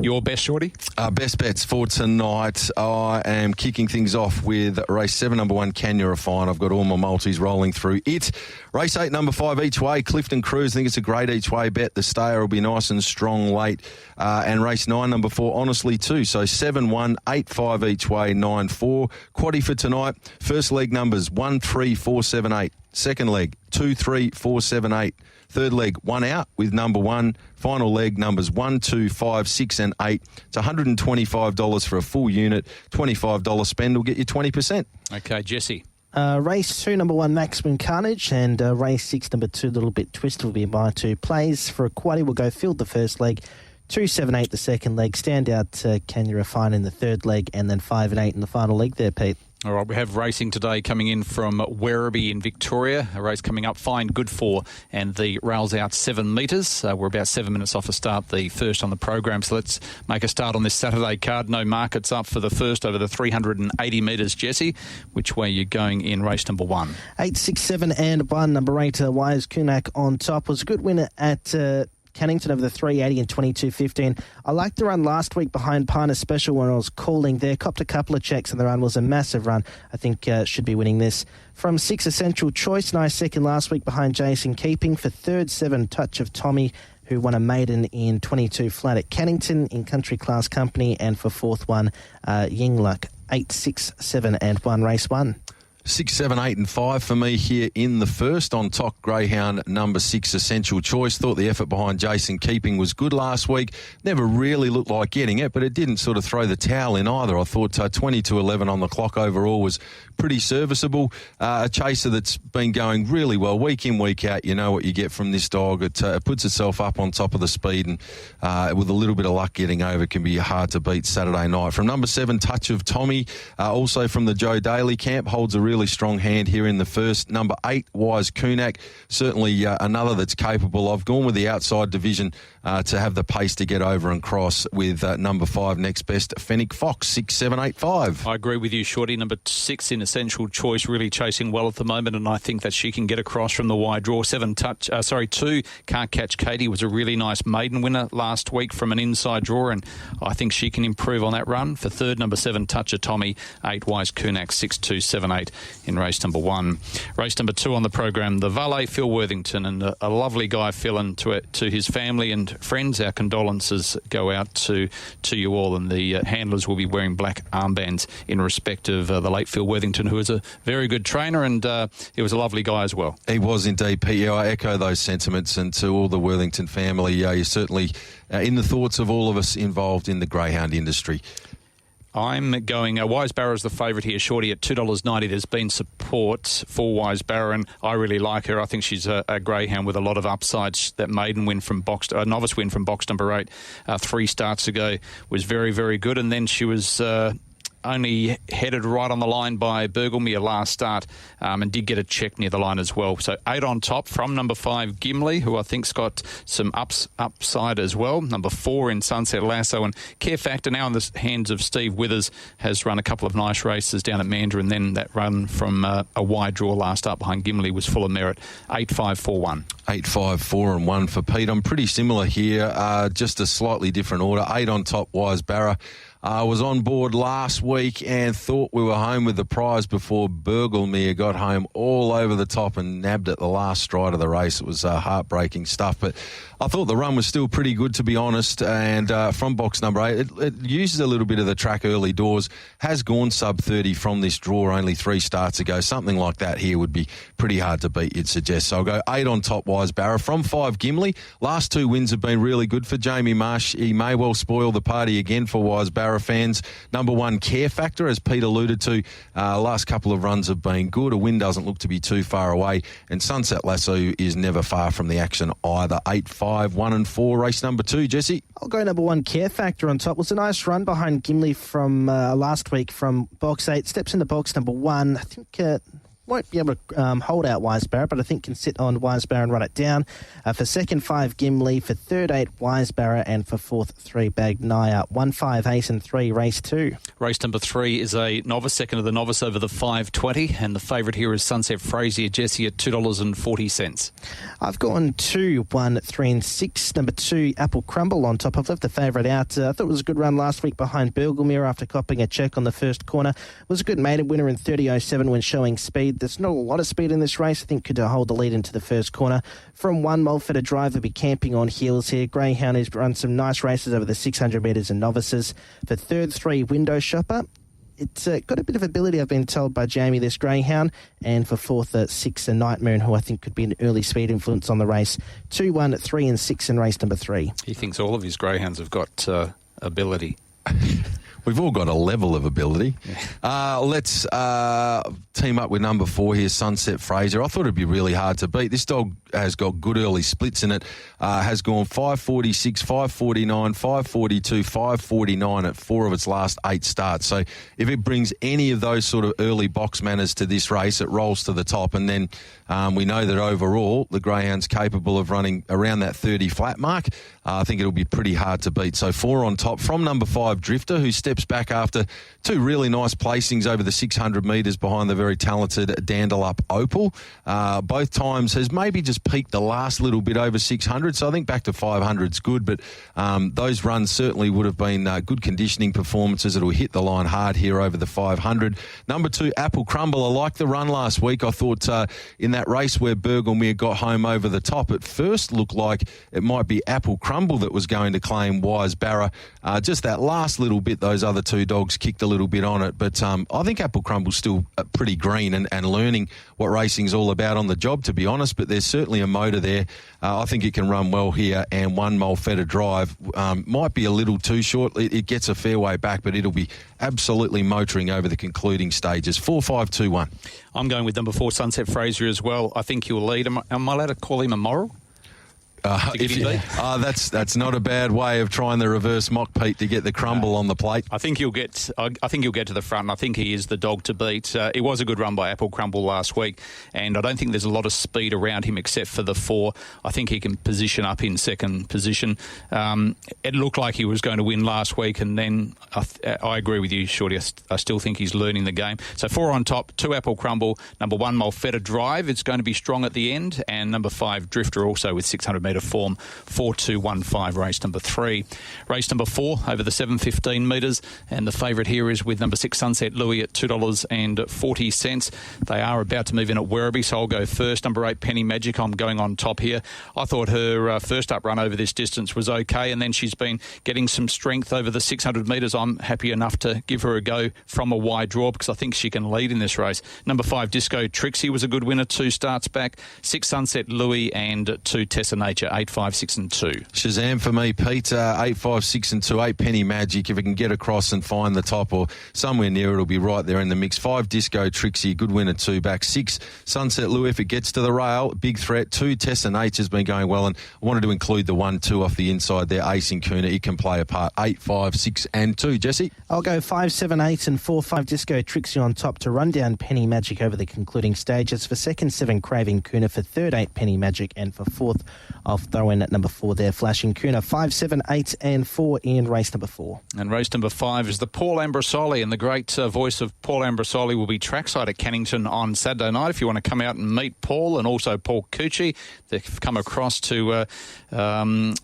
Your best, Shorty? Best bets for tonight. I am kicking things off with race 7, number 1, Can You Refine. I've got all my multis rolling through it. Race 8, number 5, Each Way, Clifton Cruise. I think it's a great each way bet. The stayer will be nice and strong late. And race 9, number 4, Honestly 2. So 7, 1, 8, 5 each way, 9, 4. Quaddie for tonight. First leg numbers 1, 3, 4, 7, 8. Second leg 2, 3, 4, 7, 8. Third leg 1 out with number 1. Final leg numbers 1, 2, 5, 6 and 8. It's $125 for a full unit. $25 spend will get you 20%. Okay, Jesse. Race 2, number 1, Maximum Carnage, and race 6, number 2, Little Bit Twist will be my 2 plays. For a quaddie, we'll go Field the first leg, 2, 7, 8 the second leg, Stand Out Can You Refine in the third leg, and then 5 and 8 in the final leg there, Pete. All right, we have racing today coming in from Werribee in Victoria. A race coming up, Fine Good For, and the rail's out 7 metres. We're about 7 minutes off a start, the first on the program. So let's make a start on this Saturday card. No markets up for the first over the 380 metres. Jesse, which way are you going in race number 1? 8, 6, 7 and 1. Number 8, Wise Kunak on top. Was a good winner at Cannington over the 380 and 22.15. I liked the run last week behind Piner Special when I was calling there. Copped a couple of checks and the run was a massive run. I think should be winning this. From 6, Essential Choice. Nice second last week behind Jason Keeping. For third, 7, Touch of Tommy, who won a maiden in 22 flat at Cannington in Country Class Company. And for fourth one, Yingluck. 8, 6, 7 and 1, race 1. 6, 7, 8 and 5 for me here in the first. On top, Greyhound number 6, Essential Choice. Thought the effort behind Jason Keeping was good last week. Never really looked like getting it, but it didn't sort of throw the towel in either. I thought 20-11 on the clock overall was pretty serviceable. A chaser that's been going really well week in, week out. You know what you get from this dog. It puts itself up on top of the speed, and with a little bit of luck getting over can be hard to beat Saturday night. From number 7, Touch of Tommy, also from the Joe Daly camp, holds a really strong hand here in the first. Number 8, Wise Kunak, certainly another that's capable. I've gone with the outside division to have the pace to get over and cross with number 5, next best, Fennec Fox, 6, 7, 8, 5. I agree with you, Shorty. Number 6 in Essential Choice, really chasing well at the moment, and I think that she can get across from the wide draw. 2, Can't Catch Katie was a really nice maiden winner last week from an inside draw, and I think she can improve on that run. For third, number 7, Touch of Tommy, 8, Wise Kunak, 6, 2, 7, 8 in race number 1. Race number 2 on the program, the Valet, Phil Worthington, and a lovely guy, Phil, and to his family and friends. Our condolences go out to you all, and the handlers will be wearing black armbands in respect of the late Phil Worthington, who was a very good trainer, and he was a lovely guy as well. He was indeed, Pete. I echo those sentiments, and to all the Worthington family, you're certainly in the thoughts of all of us involved in the greyhound industry. I'm going Wise Barrow is the favourite here, Shorty, at $2.90. There's been support for Wise Barrow, and I really like her. I think she's a greyhound with a lot of upsides. That maiden win from novice win from box number 8 3 starts ago was very, very good, and then she was only headed right on the line by Burglemere last start, and did get a check near the line as well. So 8 on top from number 5, Gimli, who I think's got some upside as well. Number 4 in Sunset Lasso, and Care Factor, now in the hands of Steve Withers, has run a couple of nice races down at Mandurah, and then that run from a wide draw last start behind Gimli was full of merit. 8, 5, 4, 1. 8, 5, 4 and 1 for Pete. I'm pretty similar here, just a slightly different order. 8 on top, Wise Barrow. I was on board last week and thought we were home with the prize before Burglemere got home all over the top and nabbed at the last stride of the race. It was heartbreaking stuff, but I thought the run was still pretty good, to be honest. And from box number 8, it uses a little bit of the track early doors, has gone sub 30 from this draw only 3 starts ago. Something like that here would be pretty hard to beat, you'd suggest. So I'll go 8 on top, Wise Barrow. From 5, Gimli. Last 2 wins have been really good for Jamie Marsh. He may well spoil the party again for Wise Barrow fans. Number 1, Care Factor, as Pete alluded to. Last couple of runs have been good. A win doesn't look to be too far away. And Sunset Lasso is never far from the action either. 8, 5, 1 and 4. Race number 2, Jesse. I'll go number 1, Care Factor on top. It was a nice run behind Gimli from last week from box 8. Steps into box number 1. I think Won't be able to hold out Wisebarrow, but I think can sit on Wisebarrow and run it down. For second, 5 Gimli. For third, 8 Wisebarrow. And for fourth, 3 Bagnaya. 1, 5, 8 and 3, race 2. Race number 3 is a novice, second of the novice over the 5.20, and the favourite here is Sunset Frazier, Jesse, at $2.40. I've gone 2, 1, 3 and 6. Number 2, Apple Crumble on top. I've left the favourite out. I thought it was a good run last week behind Burglemere after copping a check on the first corner. Was a good maiden winner in 30.07 when showing speed. There's not a lot of speed in this race. I think could hold the lead into the first corner. From 1, Mulfetta Drive will be camping on heels here. Greyhound has run some nice races over the 600 metres and novices. For third, 3, Window Shopper. It's got a bit of ability, I've been told by Jamie, this greyhound. And for fourth, 6, a Night Moon, who I think could be an early speed influence on the race. 2, 1, 3 and 6 in race number 3. He thinks all of his greyhounds have got ability. We've all got a level of ability. Yeah. Let's team up with number 4 here, Sunset Fraser. I thought it'd be really hard to beat. This dog has got good early splits in it. Has gone 5.46, 5.49, 5.42, 5.49 at 4 of its last 8 starts. So if it brings any of those sort of early box manners to this race, it rolls to the top. And then we know that overall the greyhound's capable of running around that 30 flat mark. I think it'll be pretty hard to beat. So 4 on top from number 5, Drifter, who steps back after 2 really nice placings over the 600 metres behind the very talented Dandalup Opal. Both times has maybe just peaked the last little bit over 600, so I think back to 500's good, but those runs certainly would have been good conditioning performances. It'll hit the line hard here over the 500. Number 2, Apple Crumble. I liked the run last week. I thought in that race where Burglemere got home over the top, it first looked like it might be Apple Crumble that was going to claim Wisebarrow. Just that last little bit, those other 2 dogs kicked a little bit on it, but I think Apple Crumble's still pretty green and learning what racing's all about on the job, to be honest, but there's certainly a motor there. I think it can run well here, and 1 Mulfetta Drive might be a little too short. It gets a fair way back, but it'll be absolutely motoring over the concluding stages. 4, 5, 2, 1. I'm going with number 4, Sunset Fraser as well. I think he'll lead. Am I allowed to call him a moral? That's not a bad way of trying the reverse mock, Pete, to get the Crumble on the plate. I think he'll get to the front, and I think he is the dog to beat. It was a good run by Apple Crumble last week, and I don't think there's a lot of speed around him except for the 4. I think he can position up in second position. It looked like he was going to win last week, and then I agree with you, Shorty. I still think he's learning the game. So 4 on top, 2 Apple Crumble, number 1 Mulfetta Drive. It's going to be strong at the end, and number 5 Drifter also with 600 metre form. 4-2-1-5, race number 3. Race number 4 over the 715 metres, and the favourite here is with number 6 Sunset Louis at $2.40. They are about to move in at Werribee, so I'll go first. Number 8 Penny Magic, I'm going on top here. I thought her first up run over this distance was okay, and then she's been getting some strength over the 600 metres. I'm happy enough to give her a go from a wide draw because I think she can lead in this race. Number 5 Disco Trixie was a good winner 2 starts back. 6 Sunset Louis and 2 Tessa Nature, 8, 5, 6 and 2. Shazam for me, Pete. 8, 5, 6 and 2. 8 Penny Magic. If it can get across and find the top or somewhere near, it'll be right there in the mix. 5 Disco Trixie, good winner 2 back. 6 Sunset Louis, if it gets to the rail, big threat. 2 Tessa Nature has been going well, and I wanted to include the 1-2 off the inside there. Ace in Kuna, it can play a part. 8, 5, 6 and 2. Jesse? I'll go 5, 7, 8 and 4. 5 Disco Trixie on top to run down Penny Magic over the concluding stages. For second, 7 Craving Kuna. For third, 8 Penny Magic, and for fourth, I'll throw in at number 4 there, Flashing Kuna. 5, 7, 8 and 4 in race number 4. And race number 5 is the Paul Ambrosoli, and the great voice of Paul Ambrosoli will be trackside at Cannington on Saturday night. If you want to come out and meet Paul and also Paul Cucci, they've come across to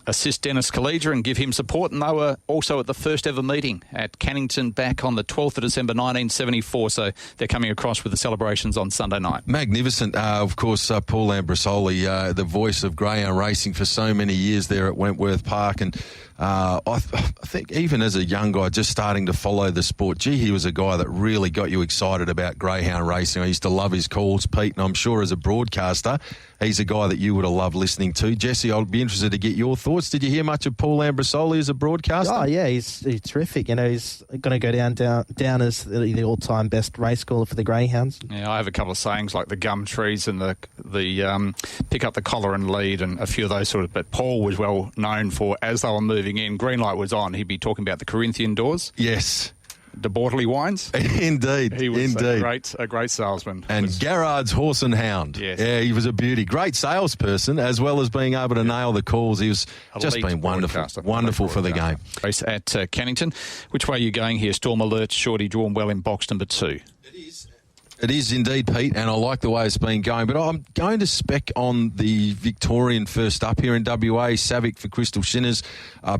assist Dennis Collegia and give him support, and they were also at the first ever meeting at Cannington back on the 12th of December 1974, so they're coming across with the celebrations on Sunday night. Magnificent. Of course, Paul Ambrosoli, the voice of greyhound racing for so many years there at Wentworth Park, and I think even as a young guy just starting to follow the sport, he was a guy that really got you excited about greyhound racing. I used to love his calls, Pete, and I'm sure as a broadcaster, he's a guy that you would have loved listening to. Jesse, I'll be interested to get your thoughts. Did you hear much of Paul Ambrosoli as a broadcaster? Oh, yeah, he's terrific. You know, he's going to go down as the all-time best race caller for the greyhounds. Yeah, I have a couple of sayings like the gum trees and the pick up the collar and lead and a few of those sort of, but Paul was well known for, as they were moving in, green light was on, he'd be talking about the Corinthian doors. Yes. De Bortley Wines. Indeed, He was indeed. a great salesman. And Garrard's Horse and Hound. Yes. Yeah, he was a beauty. Great salesperson, as well as being able to nail the calls. He was just been wonderful for the game. Race at Cannington. Which way are you going here? Storm Alert, Shorty drawn well in box number 2. It is indeed, Pete, and I like the way it's been going. But I'm going to spec on the Victorian first up here in WA. Savic for Crystal Shinners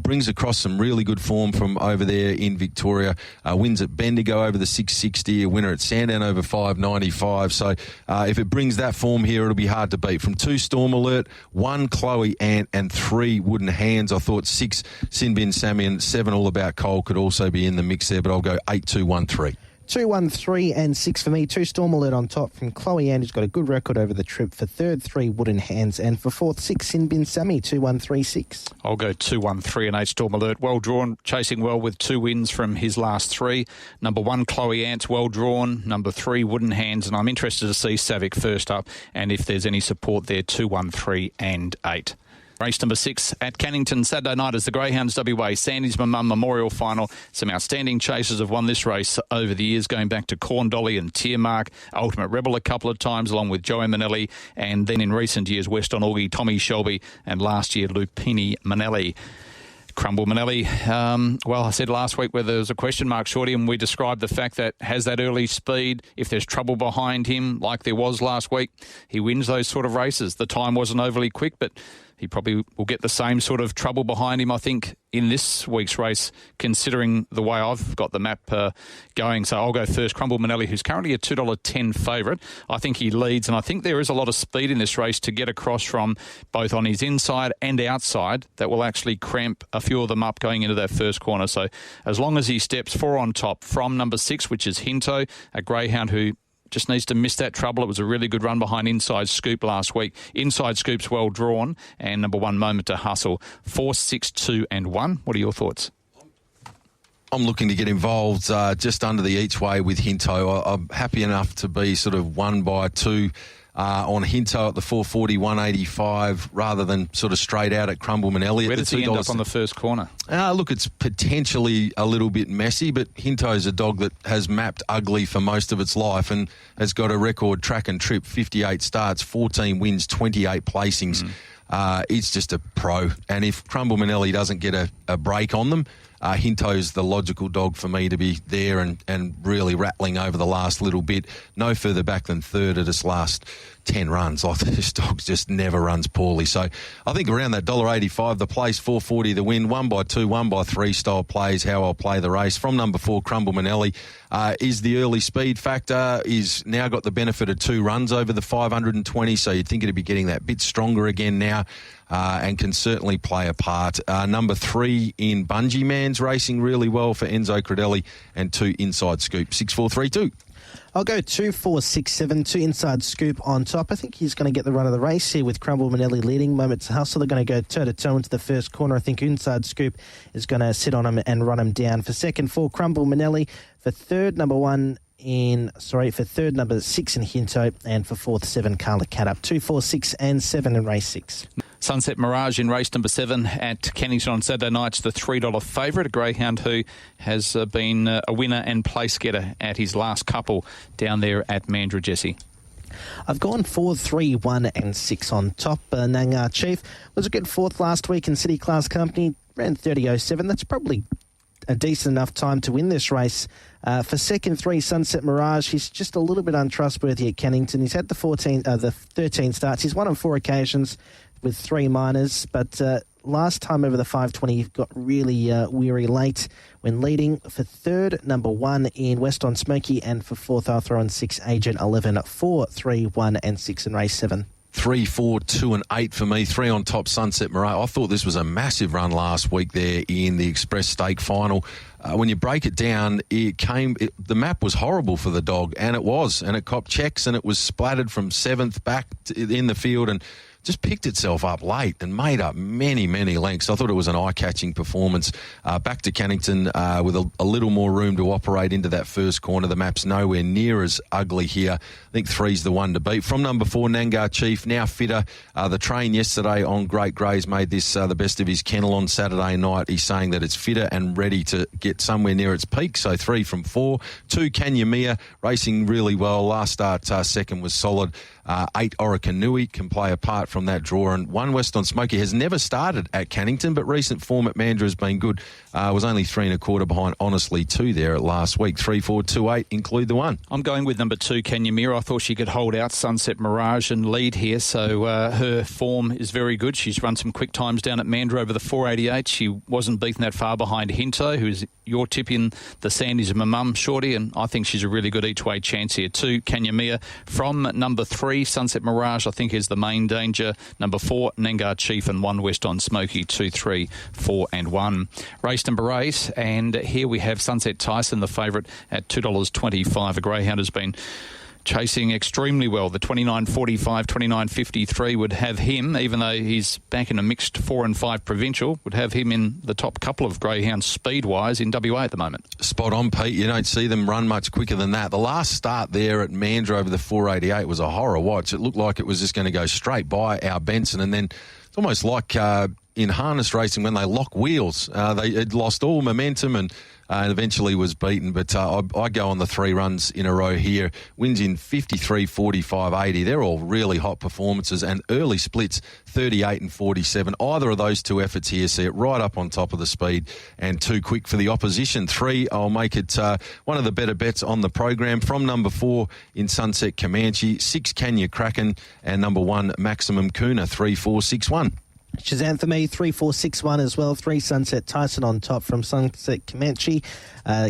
brings across some really good form from over there in Victoria. Wins at Bendigo over the 660, a winner at Sandown over 595. So if it brings that form here, it'll be hard to beat. From 2 Storm Alert, 1 Chloe Ant, and 3 Wooden Hands. I thought 6 Sin Bin Sammy and 7 All About Cole could also be in the mix there, but I'll go 8, 2, 1, 3. 2, 1, 3 and 6 for me. 2 Storm Alert on top from Chloe Ann, who's got a good record over the trip. For third, 3 Wooden Hands, and for fourth, 6 Sin Bin Sammy. 2, 1, 3, 6. I'll go 2, 1, 3 and 8 Storm Alert. Well drawn, chasing well with 2 wins from his last 3. Number 1 Chloe Ant, well drawn. Number 3 Wooden Hands, and I'm interested to see Savic first up, and if there's any support there, 2, 1, 3 and 8. Race number 6 at Cannington Saturday night is the Greyhounds WA Sandy's Mum Memorial Final. Some outstanding chasers have won this race over the years, going back to Corn Dolly and Tiermark, Ultimate Rebel a couple of times, along with Joey Manelli, and then in recent years, West on Augie, Tommy Shelby, and last year, Lupini Manelli. Crumble Manelli, well, I said last week where there was a question mark, Shorty, and we described the fact that has that early speed. If there's trouble behind him, like there was last week, he wins those sort of races. The time wasn't overly quick, but he probably will get the same sort of trouble behind him, I think, in this week's race, considering the way I've got the map going. So I'll go first. Crumble Manelli, who's currently a $2.10 favourite. I think he leads, and I think there is a lot of speed in this race to get across from both on his inside and outside that will actually cramp a few of them up going into that first corner. So as long as he steps 4 on top from number 6, which is Hinto, a greyhound who just needs to miss that trouble. It was a really good run behind Inside Scoop last week. Inside Scoop's well drawn, and number 1 Moment to Hustle. 4, 6, 2 and 1. What are your thoughts? I'm looking to get involved just under the each way with Hinto. I'm happy enough to be sort of 1 by 2 on Hinto at the 440, 185, rather than sort of straight out at Crumble Manelli. Where does he end up on the first corner? Look, it's potentially a little bit messy, but Hinto's a dog that has mapped ugly for most of its life and has got a record track and trip, 58 starts, 14 wins, 28 placings. It's just a pro. And if Crumble Manelli doesn't get a break on them, Hinto's the logical dog for me to be there and really rattling over the last little bit. No further back than third at its last 10 runs. Like, this dog just never runs poorly. So I think around that $1.85, the place, 440 the win, 1 by 2, 1 by 3 style plays, how I'll play the race. From number 4, Crumble Manelli, is the early speed factor, is now got the benefit of 2 runs over the 520, so you'd think it'd be getting that bit stronger again now. And can certainly play a part. Number 3 in Bungee Man's racing really well for Enzo Credelli, and 2 Inside Scoop. 6, 4, 3, 2. I'll go 2, 4, 6, 7, 2 Inside Scoop on top. I think he's going to get the run of the race here with Crumble Manelli leading. Moment to Hustle, they're going to go toe-to-toe into the first corner. I think Inside Scoop is going to sit on him and run him down. For second, 4 Crumble Manelli. For third, number 6 in Hinto, and for fourth, 7 Carla Cat up. 2, 4, 6 and 7 in race 6. Sunset Mirage in race number 7 at Kennington on Saturday night's the $3 favourite, a greyhound who has been a winner and place getter at his last couple down there at Mandurah, Jesse. I've gone 4, 3, 1 and 6 on top. Nangar Chief was a good fourth last week in City Class Company, ran 30.07. That's probably a decent enough time to win this race. For second, 3 Sunset Mirage, he's just a little bit untrustworthy at Kennington. He's had the 13 starts. He's won on 4 occasions with 3 minors, but last time over the 520, he got really weary late when leading. For third, number 1 in West on Smoky, and for fourth, I'll throw on 6 Agent 11, 4, 3, 1 and 6 in race 7. 3, 4, 2 and 8 for me. 3 on top, Sunset Mirage. I thought this was a massive run last week there in the Express Stake final. When you break it down, the map was horrible for the dog, and it copped checks, and it was splattered from 7th back in the field, and just picked itself up late and made up many, many lengths. I thought it was an eye-catching performance. Back to Cannington with a little more room to operate into that first corner. The map's nowhere near as ugly here. I think 3's the one to beat. From number 4, Nangar Chief, now fitter. The train yesterday on Great Greys made this the best of his kennel on Saturday night. He's saying that it's fitter and ready to get get somewhere near its peak. So 3 from 4. 2, Kanyamia, racing really well. Last start, second was solid. 8, Orokonui can play a part from that draw. And 1, West on Smoky has never started at Cannington, but recent form at Mandurah has been good. Was only 3 1/4 behind, honestly, 2 there last week. 3, 4, 2, 8, include the 1. I'm going with number 2, Kanyamira. I thought she could hold out Sunset Mirage and lead here, so her form is very good. She's run some quick times down at Mandurah over the 488. She wasn't beaten that far behind Hinto, who's your tip in the Sandies of my mum, Shorty, and I think she's a really good each-way chance here. 2, Kanyamia. From number 3, Sunset Mirage, I think is the main danger. Number 4, Nengar Chief, and 1, West on Smoky. 2, 3, 4 and 1. Race number 8, and here we have Sunset Tyson, the favourite, at $2.25. A greyhound has been chasing extremely well. The 29.45, 29.53 would have him, even though he's back in a mixed 4 and 5 provincial, would have him in the top couple of greyhounds speed-wise in WA at the moment. Spot on, Pete. You don't see them run much quicker than that. The last start there at Mandurah over the 488 was a horror watch. It looked like it was just going to go straight by our Benson, and then it's almost like in harness racing when they lock wheels. They had lost all momentum and eventually was beaten. But I go on the 3 runs in a row here. Wins in 53, 45, 80. They're all really hot performances, and early splits 38 and 47. Either of those 2 efforts here see it right up on top of the speed and too quick for the opposition. 3, I'll make it one of the better bets on the program. From number 4 in Sunset Comanche, 6, Kanya Kraken, and number 1, Maximum Kuna. 3, 4, 6, 1. Shazam for me, 3, 4, 6, 1 as well. 3, Sunset Tyson on top from Sunset Comanche.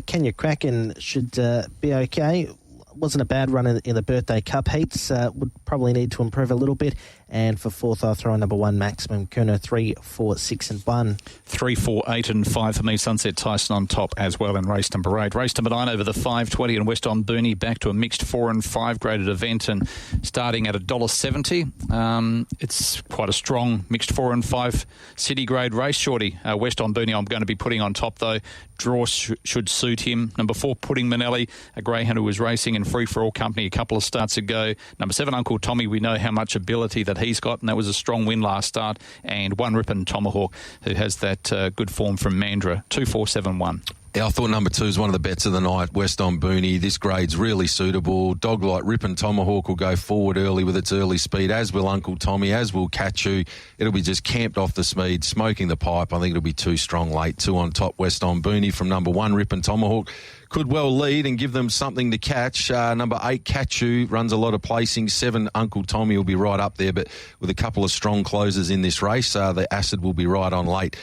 Kenya Kraken should be okay. Wasn't a bad run in the Birthday Cup heats. Would probably need to improve a little bit. And for 4th, I'll throw in number 1, Maximum Kuna. 3, 4, 6 and 1. 3, 4, 8 and 5 for me. Sunset Tyson on top as well in race number 8. Race number 9 over the 520 and West on Booney, back to a mixed 4 and 5 graded event and starting at $1.70. It's quite a strong mixed 4 and 5 city grade race, Shorty. West on Booney I'm going to be putting on top though. Draw should suit him. Number 4, Pudding Manelli, a greyhound who was racing in Free for All Company a couple of starts ago. Number 7, Uncle Tommy, we know how much ability that he's got, and that was a strong win last start. And 1, Ripon Tomahawk, who has that good form from Mandurah. 2, 4, 7, 1. Yeah, I thought number 2 is one of the bets of the night. West on Booney. This grade's really suitable. Dog like Ripon Tomahawk will go forward early with its early speed, as will Uncle Tommy, as will Catchu. It'll be just camped off the speed, smoking the pipe. I think it'll be too strong late. 2 on top, West on Booney from number 1, Ripon Tomahawk. Could well lead and give them something to catch. Number 8, Catchu, runs a lot of placing. 7, Uncle Tommy will be right up there, but with a couple of strong closers in this race, the acid will be right on late.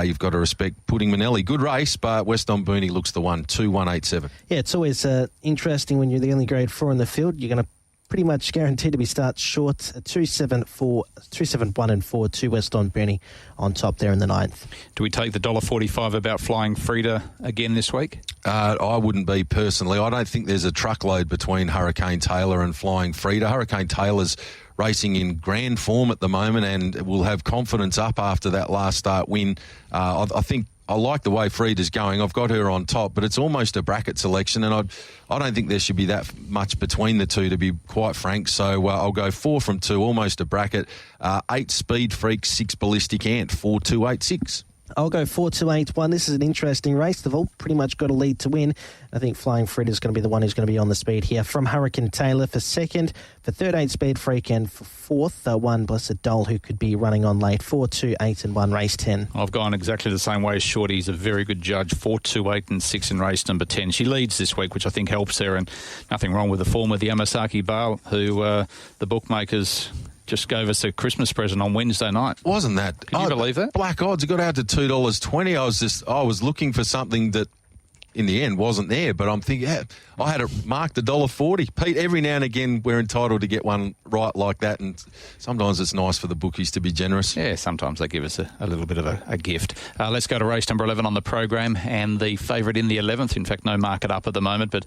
You've got to respect Pudding Manelli. Good race, but West on Booney looks the one. 2, 1, 8, 7. Yeah, it's always interesting when you're the only grade 4 in the field. You're going to pretty much guaranteed to be start short. 2, 7, 4, 2, 7, 1 and 4. 2, West on Booney on top there in the 9th. Do we take the $1.45 about Flying Frida again this week? I wouldn't be personally. I don't think there's a truckload between Hurricane Taylor and Flying Frida. Hurricane Taylor's racing in grand form at the moment and will have confidence up after that last start win. I think I like the way Frida's going. I've got her on top, but it's almost a bracket selection, and I don't think there should be that much between the two, to be quite frank. So I'll go 4 from 2, almost a bracket. 8, Speed Freak, 6, Ballistic Ant, 4, 2, 8, 6. I'll go 4, 2, 8, 1. This is an interesting race. They've all pretty much got a lead to win. I think Flying Fred is going to be the one who's going to be on the speed here. From Hurricane Taylor for 2nd, for 3rd, 8 Speed Freak, and for 4th, 1 Blessed Doll, who could be running on late. 4, 2, 8 and 1, race 10. I've gone exactly the same way as Shorty. He's a very good judge. 4, 2, 8 and 6 in race number 10. She leads this week, which I think helps her, and nothing wrong with the form of the Yamasaki Bale, who the bookmakers just gave us a Christmas present on Wednesday night. Wasn't that? Can you believe that? Black odds. It got out to $2.20. I was looking for something that in the end wasn't there, but I'm thinking, yeah, I had it marked $1.40. Pete, every now and again we're entitled to get one right like that, and sometimes it's nice for the bookies to be generous. Yeah, sometimes they give us a little bit of a gift. Let's go to race number 11 on the program, and the favourite in the 11th. In fact, no market up at the moment, but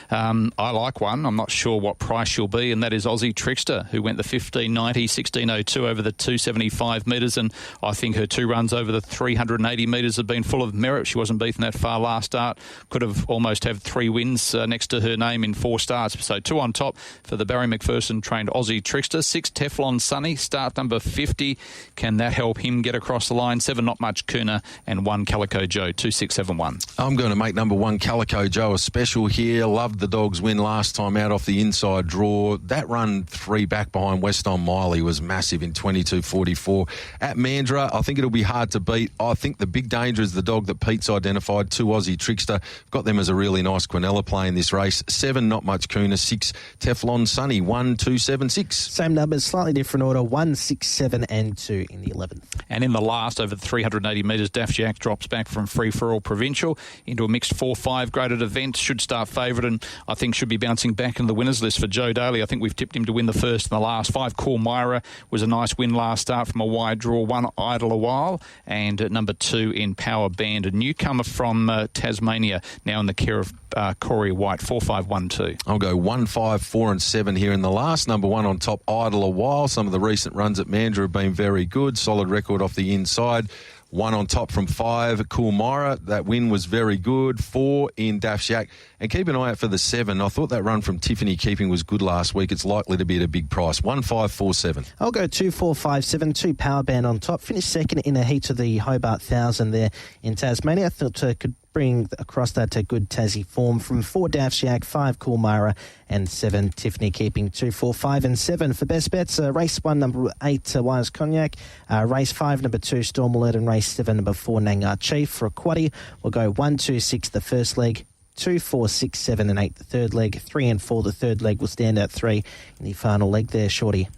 I like one. I'm not sure what price she'll be, and that is Aussie Trickster, who went the 1590, 1602 over the 275 metres, and I think her 2 runs over the 380 metres have been full of merit. She wasn't beaten that far last start. could have almost had 3 wins next to her name in 4 starts. So 2 on top for the Barry McPherson trained Aussie trickster. 6 Teflon Sunny, start number 50. Can that help him get across the line? 7 Not Much Cooner and 1 Calico Joe, 2671. I'm going to make number 1 Calico Joe a special here. Loved the dog's win last time out off the inside draw. That run 3 back behind Weston Miley was massive in 22.44. At Mandurah, I think it'll be hard to beat. I think the big danger is the dog that Pete's identified, 2 Aussie Trickster. Got them as a really nice Quinella play in this race. 7 Not Much Cooner, 6 Teflon Sunny, 1, 2, 7, 6. Same numbers, slightly different order, 1, 6, 7 and 2 in the 11th. And in the last, over the 380 metres, Daft Jack drops back from free-for-all provincial into a mixed 4-5 graded event. Should start favourite and I think should be bouncing back in the winners list for Joe Daly. I think we've tipped him to win the first and the last. 5 Cool Myra was a nice win last start from a wide draw. 1 Idle a While and number 2 in Power Band. A newcomer from Tasmania, now in the care of Corey White, 4-5-1-2. I'll go 1, 5, 4 and 7 here in the last. Number 1 on top, Idle a While. Some of the recent runs at Mandurah have been very good. Solid record off the inside. 1 on top from 5, Cool Myra. That win was very good. 4 in Daft Jack. And keep an eye out for the 7. I thought that run from Tiffany Keeping was good last week. It's likely to be at a big price. 1, 5, 4, 7. I'll go 2, 4, 5, 7, 2 Power Band on top. Finished second in a heat of the Hobart 1000 there in Tasmania. I thought could bring across that to good Tassie form from 4 Daft Jack, 5 Cool Myra and 7 Tiffany Keeping. 2, 4, 5 and 7 for best bets. Race 1 number 8 Wise Cognac, race 5 number 2 Storm Alert and race 7 number 4 Nangar Chief. For a quaddie we'll go 1, 2, 6 the first leg, 2, 4, 6, 7 and 8 the third leg, 3 and 4 the third leg will stand out 3 in the final leg there, Shorty.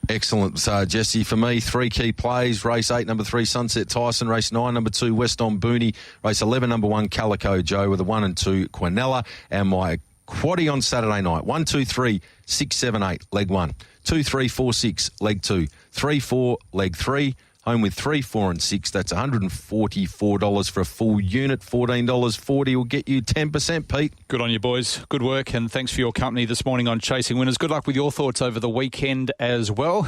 Excellent, Jesse. For me, 3 key plays. Race 8, number 3, Sunset Tyson. Race 9, number 2, West on Booney. Race 11, number 1, Calico Joe with a 1 and 2, Quinella. And my quaddie on Saturday night. 1, 2, 3, 6, 7, 8, leg 1. 2, 3, 4, 6, leg 2. 3, 4, leg 3. Home with 3, 4 and 6. That's $144 for a full unit. $14.40 will get you 10%, Pete. Good on you, boys. Good work, and thanks for your company this morning on Chasing Winners. Good luck with your thoughts over the weekend as well.